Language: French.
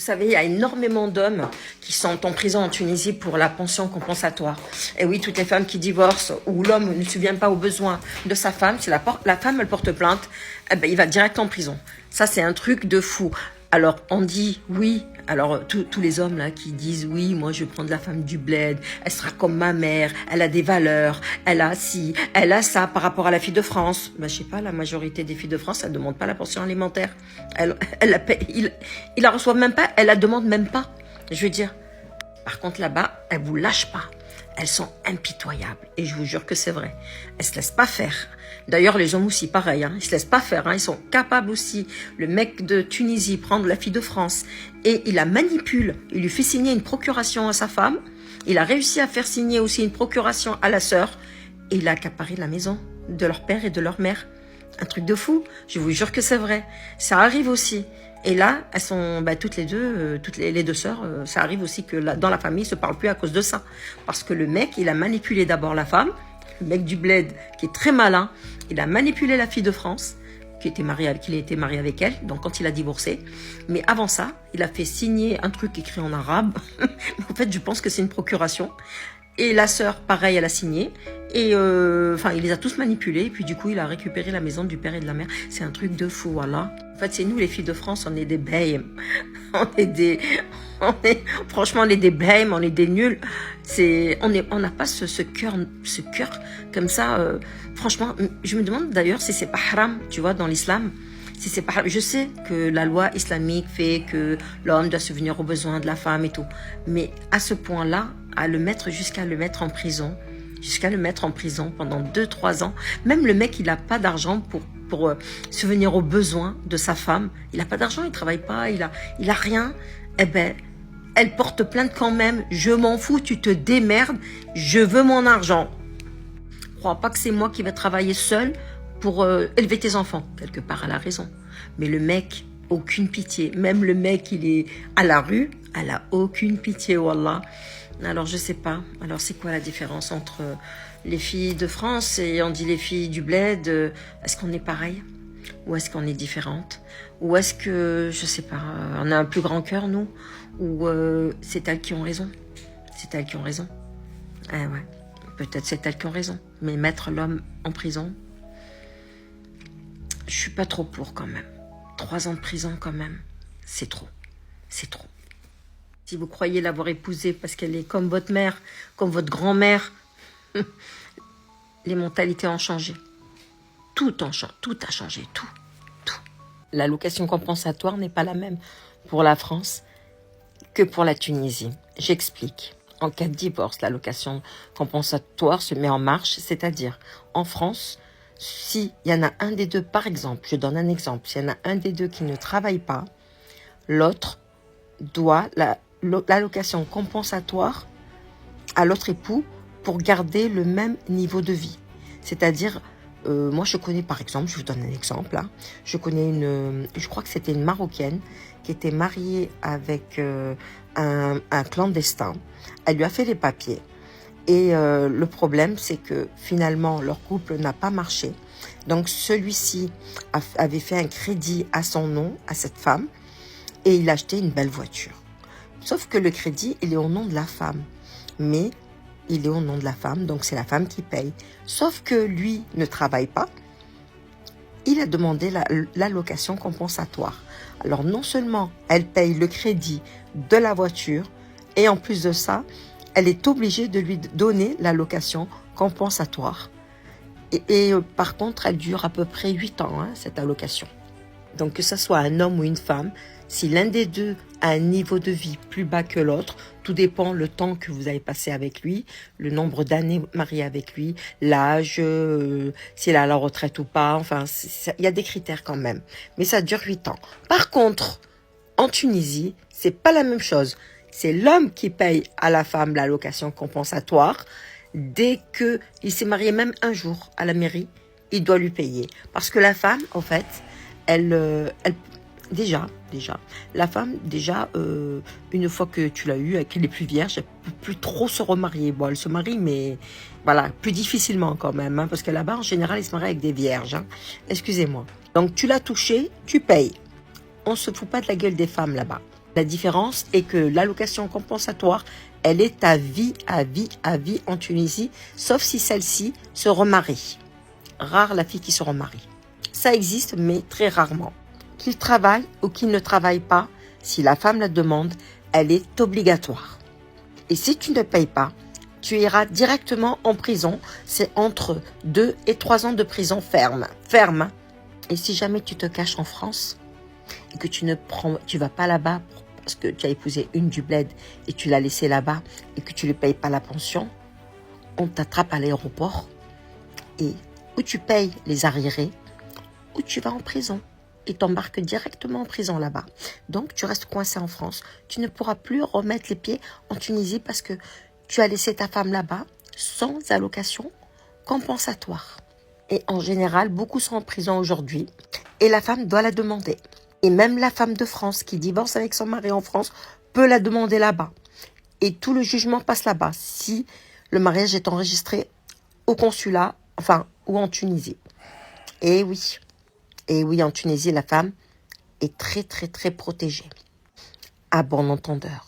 savez, il y a énormément d'hommes qui sont en prison en Tunisie pour la pension compensatoire. Et oui, toutes les femmes qui divorcent ou l'homme ne se souvient pas aux besoins de sa femme, si la femme elle porte plainte, eh ben, il va direct en prison. Ça, c'est un truc de fou. Alors, on dit oui. Alors, tous les hommes là qui disent oui, moi je vais prendre la femme du bled, elle sera comme ma mère, elle a des valeurs, elle a ci, elle a ça par rapport à la fille de France. Ben, je sais pas, la majorité des filles de France, elles ne demandent pas la pension alimentaire. Ils la reçoivent même pas, elles la demandent même pas. Je veux dire, par contre là-bas, elles vous lâchent pas. Elles sont impitoyables. Et je vous jure que c'est vrai. Elles se laissent pas faire. D'ailleurs, les hommes aussi, pareil. Ils se laissent pas faire. Ils sont capables aussi. Le mec de Tunisie prendre la fille de France et il la manipule. Il lui fait signer une procuration à sa femme. Il a réussi à faire signer aussi une procuration à la sœur. Et il a accaparé la maison de leur père et de leur mère. Un truc de fou. Je vous jure que c'est vrai. Ça arrive aussi. Et là, elles sont toutes les deux, les deux sœurs, ça arrive aussi que dans la famille, ils ne se parlent plus à cause de ça. Parce que le mec, il a manipulé d'abord la femme, le mec du bled, qui est très malin, il a manipulé la fille de France, qu'il était marié avec elle, donc quand il a divorcé. Mais avant ça, il a fait signer un truc écrit en arabe. En fait, je pense que c'est une procuration. Et la sœur, pareil, elle a signé. Et il les a tous manipulés. Et puis du coup, il a récupéré la maison du père et de la mère. C'est un truc de fou, voilà. En fait, c'est nous, les filles de France, on est des bêmes. Franchement, on est des bêmes, on est des nuls. On n'a pas ce cœur comme ça. Franchement, je me demande d'ailleurs si c'est pas haram, tu vois, dans l'islam. Si c'est pas, je sais que la loi islamique fait que l'homme doit subvenir aux besoins de la femme et tout. Mais à ce point-là, jusqu'à le mettre en prison pendant 2-3 ans. Même le mec, il n'a pas d'argent pour subvenir aux besoins de sa femme. Il n'a pas d'argent, il ne travaille pas, il a rien. Eh ben, elle porte plainte quand même. Je m'en fous, tu te démerdes, je veux mon argent. Crois pas que c'est moi qui vais travailler seule pour élever tes enfants. Quelque part, elle a raison. Mais le mec, aucune pitié. Même le mec, il est à la rue, elle a aucune pitié, wallah. Alors, je sais pas. Alors, c'est quoi la différence entre les filles de France et on dit les filles du bled? Est-ce qu'on est pareil? Ou est-ce qu'on est différentes? Ou est-ce que, je sais pas, on a un plus grand cœur, nous? Ou c'est elles qui ont raison? C'est elles qui ont raison. Eh ouais, peut-être c'est elles qui ont raison. Mais mettre l'homme en prison, je suis pas trop pour quand même. 3 ans de prison quand même, c'est trop. C'est trop. Si vous croyez l'avoir épousée parce qu'elle est comme votre mère, comme votre grand-mère, les mentalités ont changé. Tout a changé, tout. L'allocation compensatoire n'est pas la même pour la France que pour la Tunisie. J'explique. En cas de divorce, l'allocation compensatoire se met en marche, c'est-à-dire en France, s'il y en a un des deux, par exemple, je donne un exemple, s'il y en a un des deux qui ne travaille pas, l'autre doit l'allocation compensatoire à l'autre époux pour garder le même niveau de vie. C'est-à-dire, moi je connais par exemple, je vous donne un exemple, hein, je connais je crois que c'était une Marocaine qui était mariée avec un clandestin. Elle lui a fait les papiers. Et le problème, c'est que finalement, leur couple n'a pas marché. Donc celui-ci avait fait un crédit à son nom, à cette femme, et il a acheté une belle voiture. Sauf que le crédit, il est au nom de la femme. Mais il est au nom de la femme, donc c'est la femme qui paye. Sauf que lui ne travaille pas. Il a demandé l'allocation compensatoire. Alors non seulement elle paye le crédit de la voiture, et en plus de ça, elle est obligée de lui donner l'allocation compensatoire. Et par contre, elle dure à peu près 8 ans, hein, cette allocation. Donc que ce soit un homme ou une femme, si l'un des deux a un niveau de vie plus bas que l'autre, tout dépend le temps que vous avez passé avec lui, le nombre d'années marié avec lui, l'âge, s'il est à la retraite ou pas, enfin, il y a des critères quand même. Mais ça dure 8 ans. Par contre, en Tunisie, c'est pas la même chose. C'est l'homme qui paye à la femme l'allocation compensatoire. Dès qu'il s'est marié même un jour à la mairie, il doit lui payer. Parce que la femme, en fait, déjà, la femme, une fois que tu l'as eue, qu'elle est plus vierge, elle ne peut plus trop se remarier. Bon, elle se marie, mais voilà, plus difficilement quand même, hein, parce que là-bas, en général, ils se marient avec des vierges. Hein. Excusez-moi. Donc, tu l'as touché, tu payes. On ne se fout pas de la gueule des femmes là-bas. La différence est que l'allocation compensatoire, elle est à vie, à vie, à vie en Tunisie, sauf si celle-ci se remarie. Rare la fille qui se remarie. Ça existe, mais très rarement. Qu'il travaille ou qu'il ne travaille pas, si la femme la demande, elle est obligatoire. Et si tu ne payes pas, tu iras directement en prison. C'est entre 2 et 3 ans de prison ferme. Ferme. Et si jamais tu te caches en France et que tu vas pas là-bas parce que tu as épousé une du bled et tu l'as laissée là-bas et que tu ne payes pas la pension, on t'attrape à l'aéroport et ou tu payes les arriérés ou tu vas en prison et t'embarques directement en prison là-bas. Donc tu restes coincé en France. Tu ne pourras plus remettre les pieds en Tunisie parce que tu as laissé ta femme là-bas sans allocation compensatoire. Et en général, beaucoup sont en prison aujourd'hui et la femme doit la demander. Et même la femme de France qui divorce avec son mari en France peut la demander là-bas. Et tout le jugement passe là-bas si le mariage est enregistré au consulat, ou en Tunisie. Et oui, en Tunisie, la femme est très, très, très protégée. À bon entendeur.